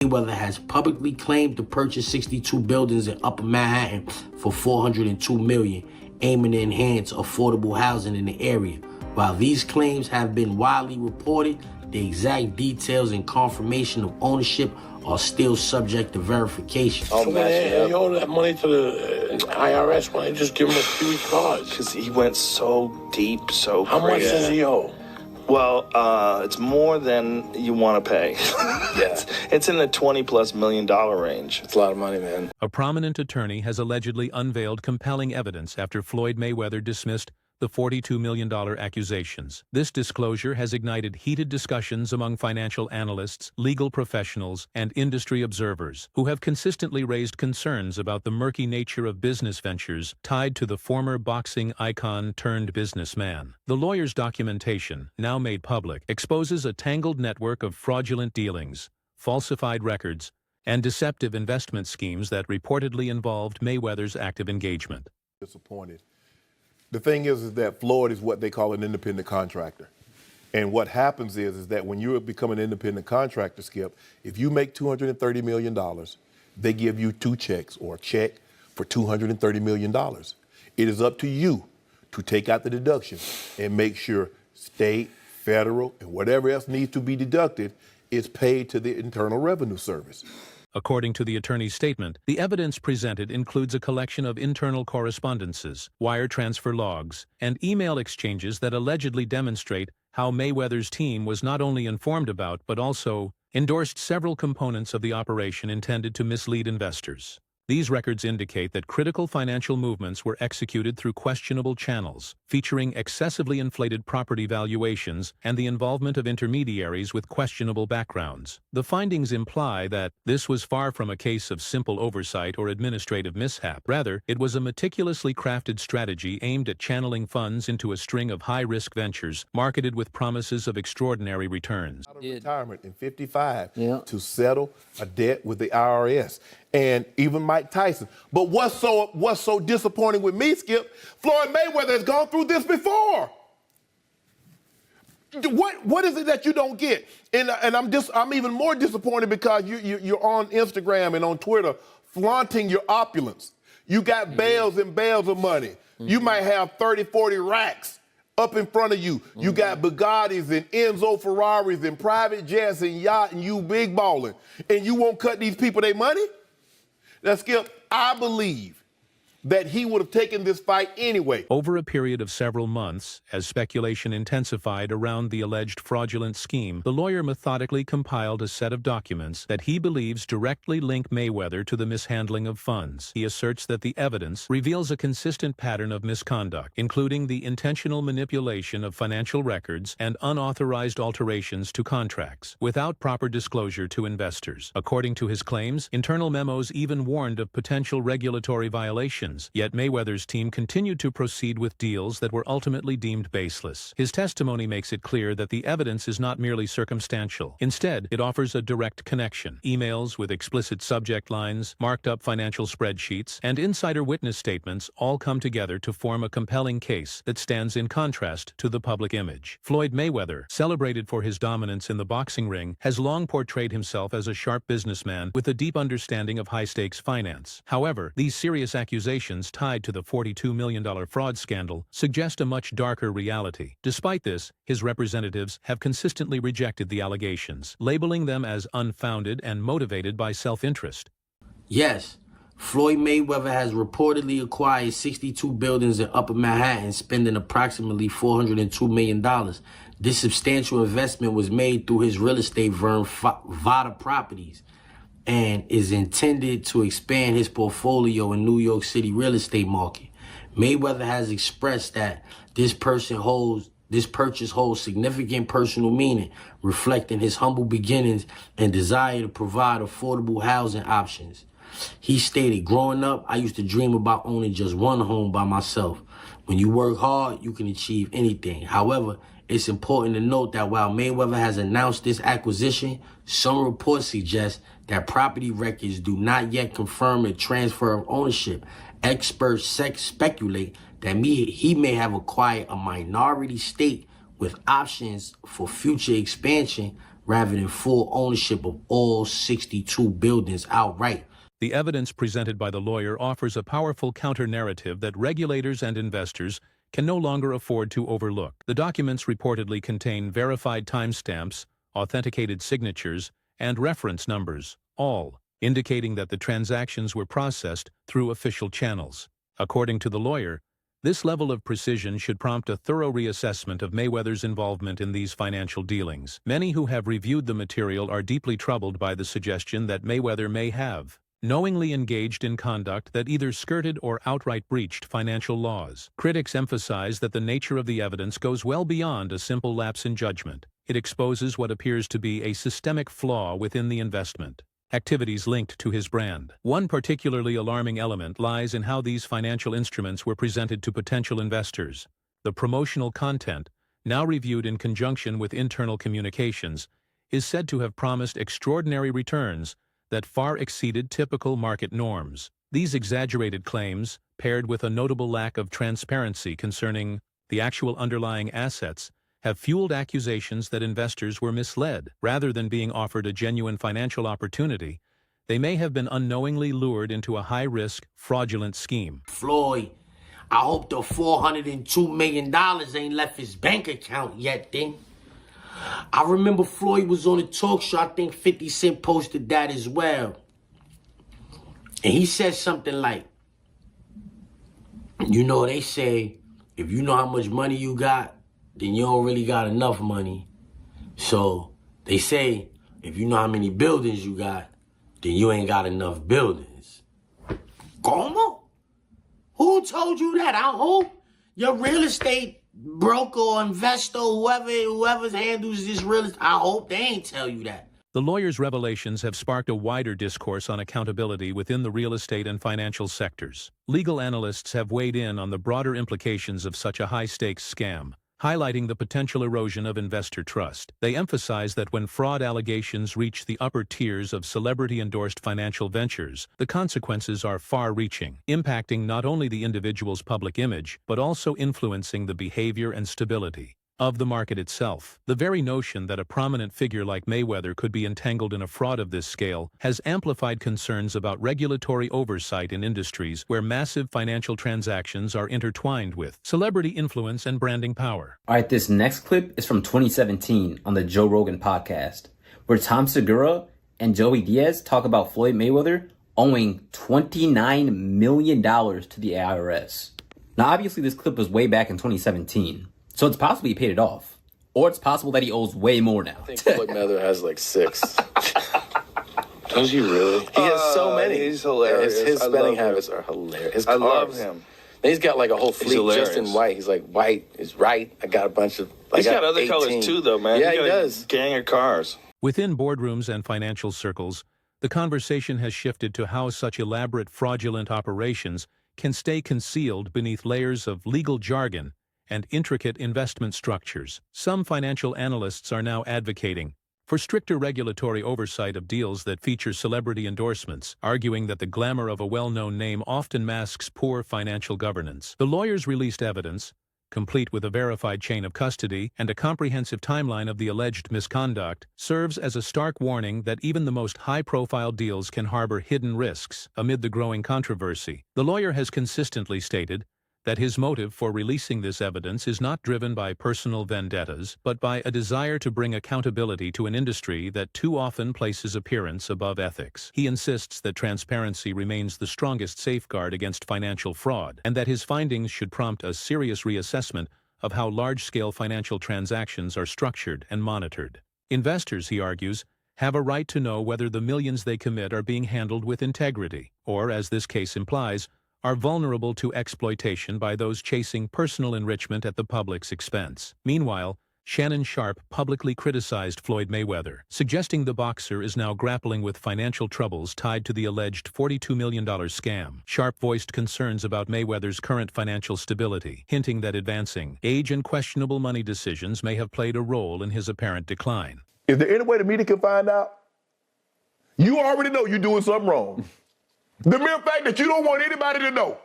Mayweather has publicly claimed to purchase 62 buildings in Upper Manhattan for $402 million, aiming to enhance affordable housing in the area. While these claims have been widely reported, the exact details and confirmation of ownership are still subject to verification. So when they owe that money to the IRS, why don't they just give him a few cards? Because he went so deep, so How much does he owe? Well, it's more than you want to pay. Yeah. It's in the $20+ million range. It's a lot of money, man. A prominent attorney has allegedly unveiled compelling evidence after Floyd Mayweather dismissed the $42 million accusations. This disclosure has ignited heated discussions among financial analysts, legal professionals, and industry observers, who have consistently raised concerns about the murky nature of business ventures tied to the former boxing icon turned businessman. The lawyer's documentation, now made public, exposes a tangled network of fraudulent dealings, falsified records, and deceptive investment schemes that reportedly involved Mayweather's active engagement. Disappointed. The thing is that Floyd is what they call an independent contractor. And what happens is that when you become an independent contractor, Skip, if you make $230 million, they give you 2 checks or a check for $230 million. It is up to you to take out the deduction and make sure state, federal, and whatever else needs to be deducted is paid to the Internal Revenue Service. According to the attorney's statement, the evidence presented includes a collection of internal correspondences, wire transfer logs, and email exchanges that allegedly demonstrate how Mayweather's team was not only informed about but also endorsed several components of the operation intended to mislead investors. These records indicate that critical financial movements were executed through questionable channels, featuring excessively inflated property valuations and the involvement of intermediaries with questionable backgrounds. The findings imply that this was far from a case of simple oversight or administrative mishap. Rather, it was a meticulously crafted strategy aimed at channeling funds into a string of high-risk ventures marketed with promises of extraordinary returns. Out of retirement in 55 to settle a debt with the IRS. And even Mike Tyson. But what's so disappointing with me, Skip, Floyd Mayweather has gone through this before. What is it that you don't get? And I'm even more disappointed because you're on Instagram and on Twitter flaunting your opulence. You got bales and bales of money. You might have 30, 40 racks up in front of you. You got Bugattis and Enzo Ferraris and private jets and yacht and you big balling. And you won't cut these people their money? Now, Skip, I believe that he would have taken this fight anyway. Over a period of several months, as speculation intensified around the alleged fraudulent scheme, the lawyer methodically compiled a set of documents that he believes directly link Mayweather to the mishandling of funds. He asserts that the evidence reveals a consistent pattern of misconduct, including the intentional manipulation of financial records and unauthorized alterations to contracts, without proper disclosure to investors. According to his claims, internal memos even warned of potential regulatory violations. Yet Mayweather's team continued to proceed with deals that were ultimately deemed baseless. His testimony makes it clear that the evidence is not merely circumstantial. Instead, it offers a direct connection. Emails with explicit subject lines, marked up financial spreadsheets, and insider witness statements all come together to form a compelling case that stands in contrast to the public image. Floyd Mayweather, celebrated for his dominance in the boxing ring, has long portrayed himself as a sharp businessman with a deep understanding of high-stakes finance. However, these serious accusations tied to the $42 million fraud scandal suggest a much darker reality. Despite this, his representatives have consistently rejected the allegations, labeling them as unfounded and motivated by self-interest. Yes, Floyd Mayweather has reportedly acquired 62 buildings in Upper Manhattan, spending approximately $402 million. This substantial investment was made through his real estate firm, Vada Properties, and is intended to expand his portfolio in New York City real estate market. Mayweather has expressed that this purchase holds significant personal meaning, reflecting his humble beginnings and desire to provide affordable housing options. He stated, "Growing up, I used to dream about owning just one home by myself. When you work hard, you can achieve anything. However, it's important to note that while Mayweather has announced this acquisition, some reports suggest that property records do not yet confirm a transfer of ownership. Experts speculate that he may have acquired a minority stake with options for future expansion rather than full ownership of all 62 buildings outright. The evidence presented by the lawyer offers a powerful counter-narrative that regulators and investors can no longer afford to overlook. The documents reportedly contain verified timestamps, authenticated signatures, and reference numbers, all indicating that the transactions were processed through official channels. According to the lawyer, this level of precision should prompt a thorough reassessment of Mayweather's involvement in these financial dealings. Many who have reviewed the material are deeply troubled by the suggestion that Mayweather may have knowingly engaged in conduct that either skirted or outright breached financial laws. Critics emphasize that the nature of the evidence goes well beyond a simple lapse in judgment. It exposes what appears to be a systemic flaw within the investment activities linked to his brand. One particularly alarming element lies in how these financial instruments were presented to potential investors. The promotional content, now reviewed in conjunction with internal communications, is said to have promised extraordinary returns that far exceeded typical market norms. These exaggerated claims, paired with a notable lack of transparency concerning the actual underlying assets, have fueled accusations that investors were misled. Rather than being offered a genuine financial opportunity, they may have been unknowingly lured into a high-risk, fraudulent scheme. Floyd, I hope the $402 million ain't left his bank account yet, then. I remember Floyd was on a talk show. I think 50 Cent posted that as well. And he said something like, you know, they say, if you know how much money you got, then you don't really got enough money. So they say, if you know how many buildings you got, then you ain't got enough buildings. Como? Who told you that? I hope your real estate broker or investor, whoever handles this real estate, I hope they ain't tell you that. The lawyer's revelations have sparked a wider discourse on accountability within the real estate and financial sectors. Legal analysts have weighed in on the broader implications of such a high-stakes scam, highlighting the potential erosion of investor trust. They emphasize that when fraud allegations reach the upper tiers of celebrity-endorsed financial ventures, the consequences are far-reaching, impacting not only the individual's public image, but also influencing the behavior and stability of the market itself. The very notion that a prominent figure like Mayweather could be entangled in a fraud of this scale has amplified concerns about regulatory oversight in industries where massive financial transactions are intertwined with celebrity influence and branding power. All right, this next clip is from 2017 on the Joe Rogan podcast, where Tom Segura and Joey Diaz talk about Floyd Mayweather owing $29 million to the IRS. Now, obviously, this clip was way back in 2017. So it's possible he paid it off. Or it's possible that he owes way more now. I think Floyd Mayweather has like 6. Does he really? He has so many. He's hilarious. His I spending love him. habits are hilarious. His I cars. love him. And he's got like a whole fleet hilarious. just in white. He's like, white is right. I got a bunch of... He's got other 18. colors too, though, man. Yeah, he got a does. Gang of cars. Within boardrooms and financial circles, the conversation has shifted to how such elaborate fraudulent operations can stay concealed beneath layers of legal jargon and intricate investment structures. Some financial analysts are now advocating for stricter regulatory oversight of deals that feature celebrity endorsements, arguing that the glamour of a well-known name often masks poor financial governance. The lawyers released evidence, complete with a verified chain of custody and a comprehensive timeline of the alleged misconduct, serves as a stark warning that even the most high-profile deals can harbor hidden risks. Amid the growing controversy, the lawyer has consistently stated that his motive for releasing this evidence is not driven by personal vendettas, but by a desire to bring accountability to an industry that too often places appearance above ethics. He insists that transparency remains the strongest safeguard against financial fraud, and that his findings should prompt a serious reassessment of how large-scale financial transactions are structured and monitored. Investors, he argues, have a right to know whether the millions they commit are being handled with integrity, or, as this case implies, are vulnerable to exploitation by those chasing personal enrichment at the public's expense. Meanwhile, Shannon Sharpe publicly criticized Floyd Mayweather, suggesting the boxer is now grappling with financial troubles tied to the alleged $42 million scam. Sharpe voiced concerns about Mayweather's current financial stability, hinting that advancing age and questionable money decisions may have played a role in his apparent decline. Is there any way the media can find out? You already know you're doing something wrong. The mere fact that you don't want anybody to know.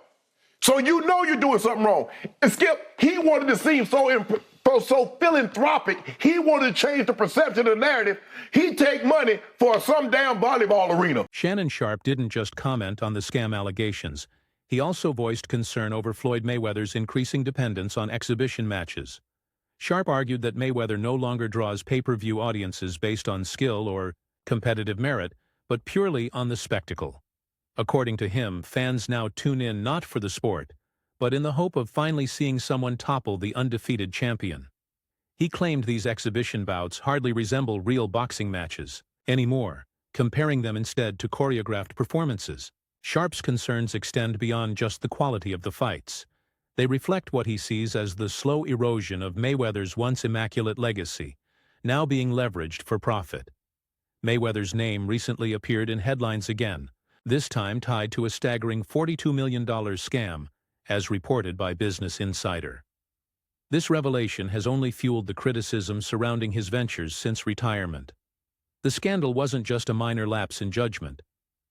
So you know you're doing something wrong. And Skip, he wanted to seem so so philanthropic, he wanted to change the perception of the narrative. He'd take money for some damn volleyball arena. Shannon Sharpe didn't just comment on the scam allegations. He also voiced concern over Floyd Mayweather's increasing dependence on exhibition matches. Sharpe argued that Mayweather no longer draws pay-per-view audiences based on skill or competitive merit, but purely on the spectacle. According to him, fans now tune in not for the sport, but in the hope of finally seeing someone topple the undefeated champion. He claimed these exhibition bouts hardly resemble real boxing matches anymore, comparing them instead to choreographed performances. Sharpe's concerns extend beyond just the quality of the fights. They reflect what he sees as the slow erosion of Mayweather's once immaculate legacy, now being leveraged for profit. Mayweather's name recently appeared in headlines again, this time tied to a staggering $42 million scam, as reported by Business Insider. This revelation has only fueled the criticism surrounding his ventures since retirement. The scandal wasn't just a minor lapse in judgment.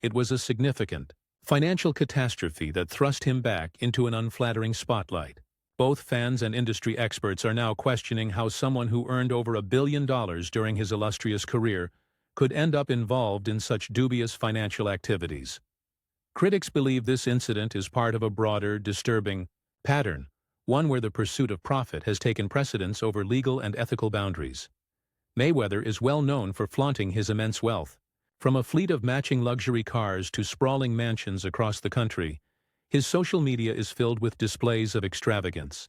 It was a significant financial catastrophe that thrust him back into an unflattering spotlight. Both fans and industry experts are now questioning how someone who earned over $1 billion during his illustrious career could end up involved in such dubious financial activities. Critics believe this incident is part of a broader, disturbing pattern, one where the pursuit of profit has taken precedence over legal and ethical boundaries. Mayweather is well known for flaunting his immense wealth. From a fleet of matching luxury cars to sprawling mansions across the country, his social media is filled with displays of extravagance.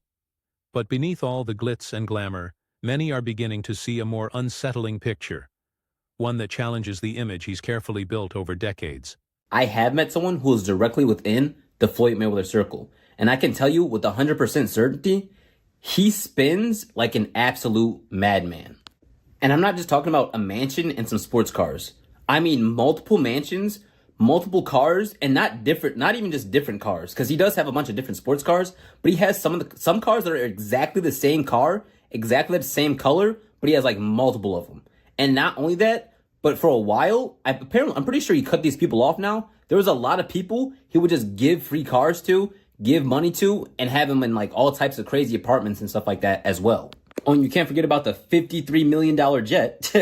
But beneath all the glitz and glamour, many are beginning to see a more unsettling picture, one that challenges the image he's carefully built over decades. I have met someone who is directly within the Floyd Mayweather circle, and I can tell you with 100% certainty, he spins like an absolute madman. And I'm not just talking about a mansion and some sports cars. I mean multiple mansions, multiple cars, and not even just different cars, because he does have a bunch of different sports cars, but he has some cars that are exactly the same car, exactly the same color, but he has like multiple of them. And not only that, but for a while, I'm pretty sure he cut these people off now. There was a lot of people he would just give free cars to, give money to, and have them in like all types of crazy apartments and stuff like that as well. Oh, and you can't forget about the $53 million jet.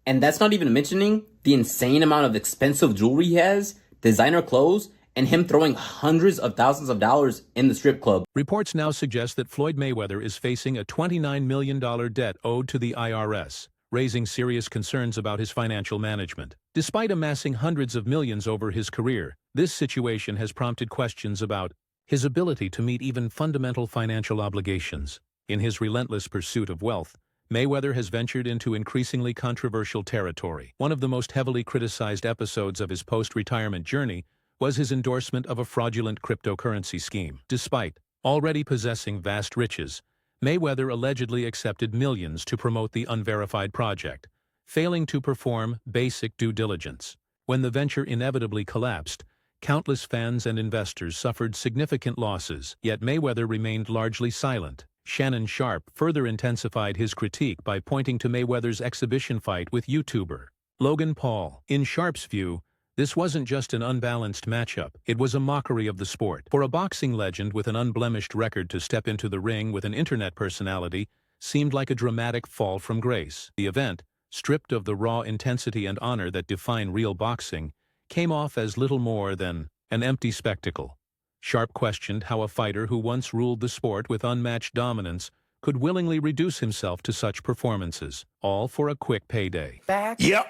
And that's not even mentioning the insane amount of expensive jewelry he has, designer clothes, and him throwing hundreds of thousands of dollars in the strip club. Reports now suggest that Floyd Mayweather is facing a $29 million debt owed to the IRS, raising serious concerns about his financial management. Despite amassing hundreds of millions over his career, this situation has prompted questions about his ability to meet even fundamental financial obligations. In his relentless pursuit of wealth, Mayweather has ventured into increasingly controversial territory. One of the most heavily criticized episodes of his post-retirement journey was his endorsement of a fraudulent cryptocurrency scheme. Despite already possessing vast riches, Mayweather allegedly accepted millions to promote the unverified project, failing to perform basic due diligence. When the venture inevitably collapsed, countless fans and investors suffered significant losses, yet Mayweather remained largely silent. Shannon Sharpe further intensified his critique by pointing to Mayweather's exhibition fight with YouTuber Logan Paul. In Sharpe's view, this wasn't just an unbalanced matchup, it was a mockery of the sport. For a boxing legend with an unblemished record to step into the ring with an internet personality seemed like a dramatic fall from grace. The event, stripped of the raw intensity and honor that define real boxing, came off as little more than an empty spectacle. Sharpe questioned how a fighter who once ruled the sport with unmatched dominance could willingly reduce himself to such performances, all for a quick payday. Back? Yep.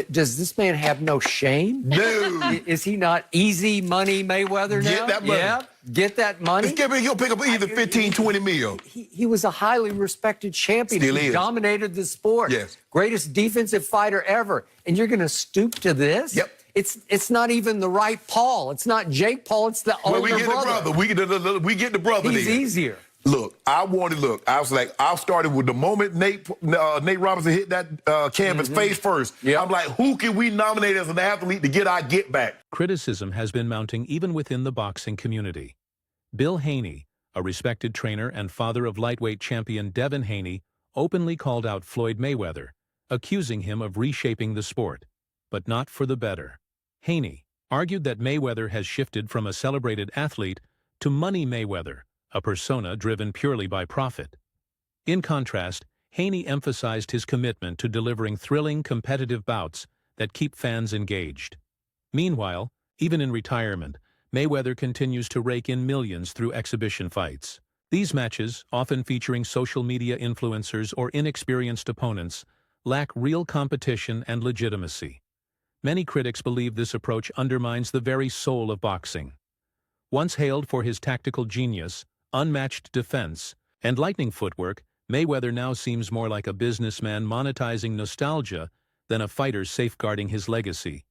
Does this man have no shame? No. Is he not easy money Mayweather now? Get that money. Yeah, get that money. He'll pick up either 15, 20 mil. He was a highly respected champion. Still He is. dominated the sport. Yes. Greatest defensive fighter ever. And you're going to stoop to this? Yep. It's not even the right Paul. It's not Jake Paul. It's the older We get brother. the brother. We get the brother. He's then. easier. Look, I was like, I started with the moment Nate Robinson hit that canvas face first. Yep. I'm like, who can we nominate as an athlete to get our get back? Criticism has been mounting even within the boxing community. Bill Haney, a respected trainer and father of lightweight champion Devin Haney, openly called out Floyd Mayweather, accusing him of reshaping the sport, but not for the better. Haney argued that Mayweather has shifted from a celebrated athlete to Money Mayweather, a persona driven purely by profit. In contrast, Haney emphasized his commitment to delivering thrilling, competitive bouts that keep fans engaged. Meanwhile, even in retirement, Mayweather continues to rake in millions through exhibition fights. These matches, often featuring social media influencers or inexperienced opponents, lack real competition and legitimacy. Many critics believe this approach undermines the very soul of boxing. Once hailed for his tactical genius, unmatched defense, and lightning footwork, Mayweather now seems more like a businessman monetizing nostalgia than a fighter safeguarding his legacy.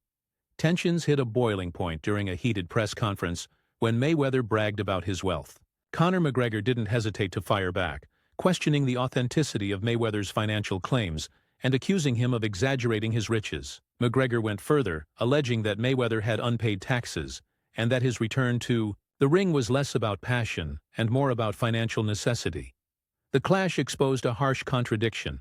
Tensions hit a boiling point during a heated press conference when Mayweather bragged about his wealth. Conor McGregor didn't hesitate to fire back, questioning the authenticity of Mayweather's financial claims and accusing him of exaggerating his riches. McGregor went further, alleging that Mayweather had unpaid taxes and that his return to the ring was less about passion and more about financial necessity. The clash exposed a harsh contradiction.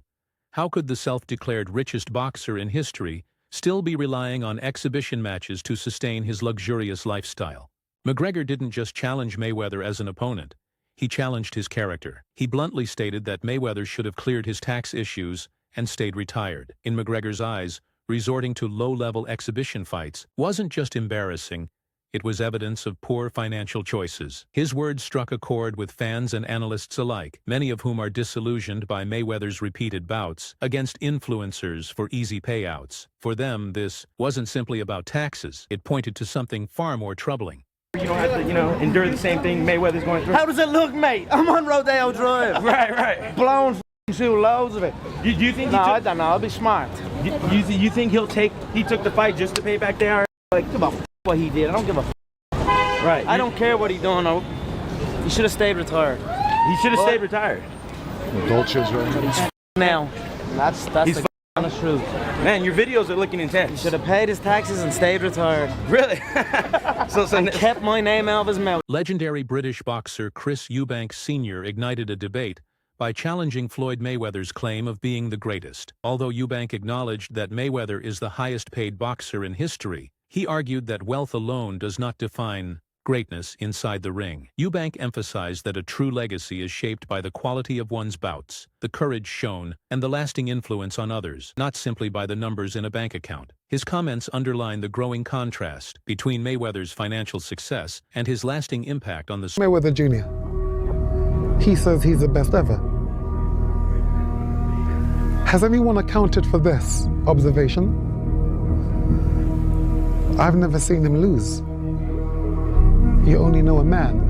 How could the self-declared richest boxer in history still be relying on exhibition matches to sustain his luxurious lifestyle? McGregor didn't just challenge Mayweather as an opponent. He challenged his character. He bluntly stated that Mayweather should have cleared his tax issues and stayed retired. In McGregor's eyes, resorting to low-level exhibition fights wasn't just embarrassing, it was evidence of poor financial choices. His words struck a chord with fans and analysts alike, many of whom are disillusioned by Mayweather's repeated bouts against influencers for easy payouts. For them, this wasn't simply about taxes. It pointed to something far more troubling. You don't have to, endure the same thing Mayweather's going through. How does it look, mate? I'm on Rodeo Drive. Right. Blown through loads of it. Do you think? No, I don't know. I'll be smart. You think he took the fight just to pay back the IRS? Like, give a f what he did. I don't give a f. Right. I don't care what he's doing. He should have stayed retired. He should have stayed retired. Dolce's right. Now, that's the honest truth. Man, your videos are looking intense. He should have paid his taxes and stayed retired. Really? And kept my name out of his mouth. Legendary British boxer Chris Eubank Sr. ignited a debate by challenging Floyd Mayweather's claim of being the greatest. Although Eubank acknowledged that Mayweather is the highest-paid boxer in history, he argued that wealth alone does not define greatness inside the ring. Eubank emphasized that a true legacy is shaped by the quality of one's bouts, the courage shown, and the lasting influence on others, not simply by the numbers in a bank account. His comments underline the growing contrast between Mayweather's financial success and his lasting impact on the Mayweather Jr. He says he's the best ever. Has anyone accounted for this observation? I've never seen him lose. You only know a man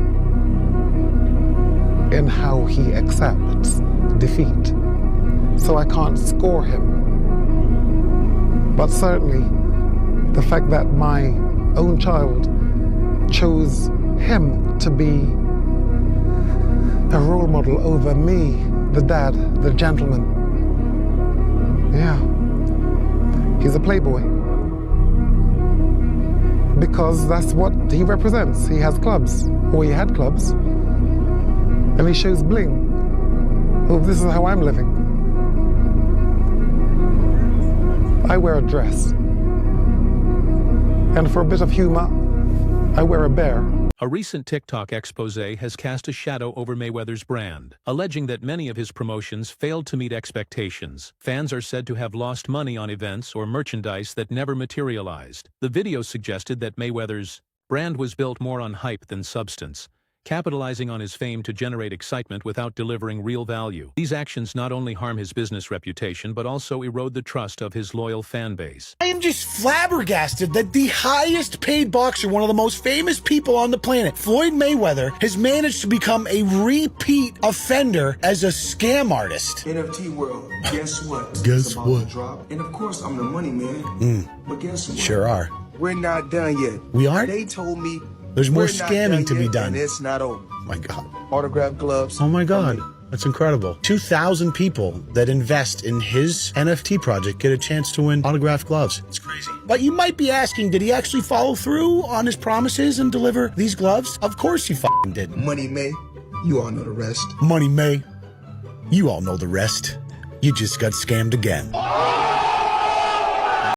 in how he accepts defeat. So I can't score him. But certainly, the fact that my own child chose him to be a role model over me, the dad, the gentleman. Yeah, he's a playboy. Because that's what he represents. He has clubs, or he had clubs, and he shows bling. Oh, this is how I'm living. I wear a dress, and for a bit of humor, I wear a bear. A recent TikTok expose has cast a shadow over Mayweather's brand, alleging that many of his promotions failed to meet expectations. Fans are said to have lost money on events or merchandise that never materialized. The video suggested that Mayweather's brand was built more on hype than substance, capitalizing on his fame to generate excitement without delivering real value. These actions not only harm his business reputation but also erode the trust of his loyal fan base. I am just flabbergasted that the highest paid boxer, one of the most famous people on the planet, Floyd Mayweather, has managed to become a repeat offender as a scam artist. NFT world, guess what? Guess what? Drop. And of course, I'm the money man. But guess what? Sure are. We're not done yet. We aren't? They told me there's more we're not scamming to be yet, done. And it's not over. My God. Autograph gloves. Oh my God. That's incredible. 2,000 people that invest in his NFT project get a chance to win autographed gloves. It's crazy. But you might be asking, did he actually follow through on his promises and deliver these gloves? Of course he f***ing didn't. Money May, you all know the rest. Money May, you all know the rest. You just got scammed again.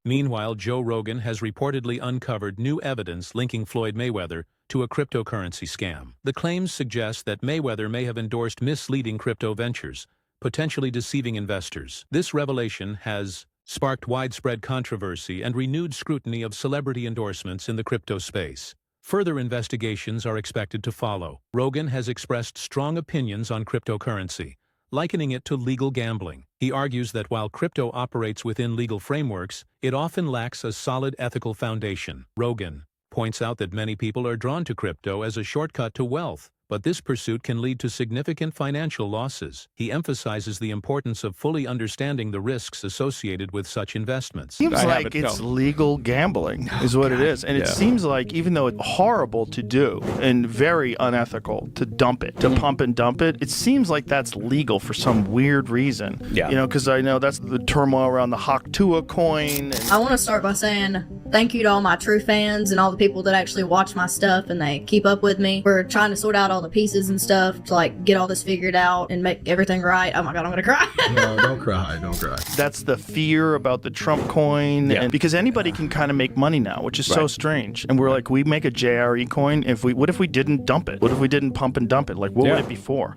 Meanwhile, Joe Rogan has reportedly uncovered new evidence linking Floyd Mayweather to a cryptocurrency scam. The claims suggest that Mayweather may have endorsed misleading crypto ventures, potentially deceiving investors. This revelation has sparked widespread controversy and renewed scrutiny of celebrity endorsements in the crypto space. Further investigations are expected to follow. Rogan has expressed strong opinions on cryptocurrency, likening it to legal gambling. He argues that while crypto operates within legal frameworks, it often lacks a solid ethical foundation. Rogan points out that many people are drawn to crypto as a shortcut to wealth, but this pursuit can lead to significant financial losses. He emphasizes the importance of fully understanding the risks associated with such investments. Seems like it's legal gambling is what it is. And it seems like, even though it's horrible to do and very unethical to dump it, to pump and dump it, it seems like that's legal for some weird reason. Yeah. You know, because I know that's the turmoil around the Haktua coin. I want to start by saying thank you to all my true fans and all the people that actually watch my stuff and they keep up with me. We're trying to sort out all the pieces and stuff to like get all this figured out and make everything right. Oh my God, I'm gonna cry. No, don't cry, don't cry. That's the fear about the Trump coin, and because anybody can kind of make money now, which is so strange. And we're like, we make a JRE coin. What if we didn't dump it? What if we didn't pump and dump it? Like, what would it be for?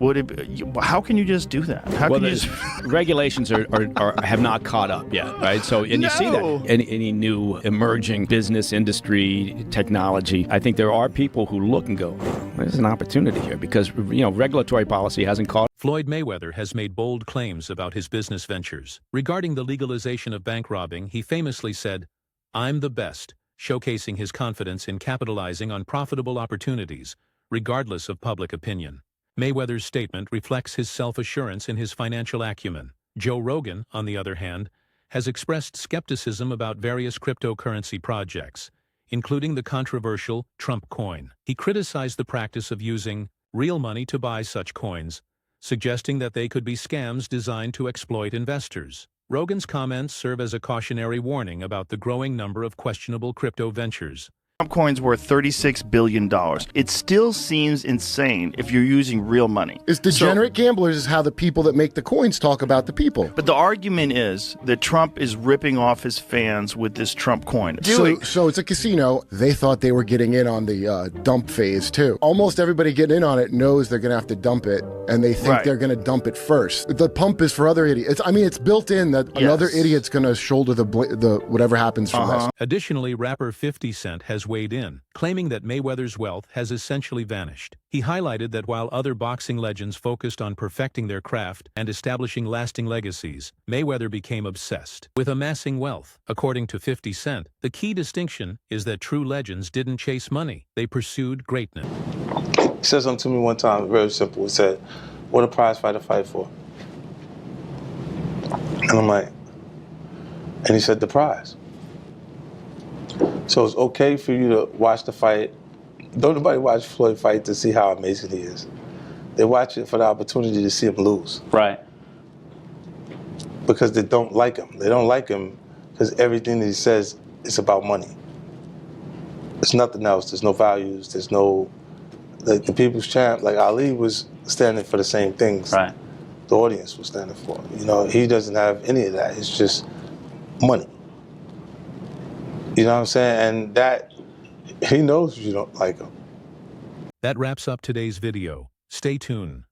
How can you just do that? How can you just... regulations are have not caught up yet, right? So, and you see that any new emerging business, industry, technology. I think there are people who look and go, there's an opportunity here, because regulatory policy hasn't caught. Floyd Mayweather has made bold claims about his business ventures. Regarding the legalization of bank robbing, he famously said, "I'm the best," showcasing his confidence in capitalizing on profitable opportunities, regardless of public opinion. Mayweather's statement reflects his self-assurance in his financial acumen. Joe Rogan, on the other hand, has expressed skepticism about various cryptocurrency projects, including the controversial Trump coin. He criticized the practice of using real money to buy such coins, suggesting that they could be scams designed to exploit investors. Rogan's comments serve as a cautionary warning about the growing number of questionable crypto ventures. Trump coin's worth $36 billion. It still seems insane if you're using real money. It's degenerate gamblers is how the people that make the coins talk about the people. But the argument is that Trump is ripping off his fans with this Trump coin. So it's a casino. They thought they were getting in on the dump phase too. Almost everybody getting in on it knows they're going to have to dump it, and they think they're going to dump it first. The pump is for other idiots. I mean, it's built in that another idiot's going to shoulder the whatever happens from this. Additionally, rapper 50 Cent has weighed in, claiming that Mayweather's wealth has essentially vanished. He highlighted that while other boxing legends focused on perfecting their craft and establishing lasting legacies, Mayweather became obsessed with amassing wealth. According to 50 Cent, the key distinction is that true legends didn't chase money, they pursued greatness. He said something to me one time, very simple. He said, "What a prize fighter fight for?" And I'm like, and he said, "The prize." So it's okay for you to watch the fight. Don't nobody watch Floyd fight to see how amazing he is. They watch it for the opportunity to see him lose. Right. Because they don't like him. They don't like him because everything that he says is about money. There's nothing else. There's no values. There's no, like the people's champ, like Ali was standing for the same things the audience was standing for. He doesn't have any of that. It's just money. You know what I'm saying? And that, he knows you don't like him. That wraps up today's video. Stay tuned.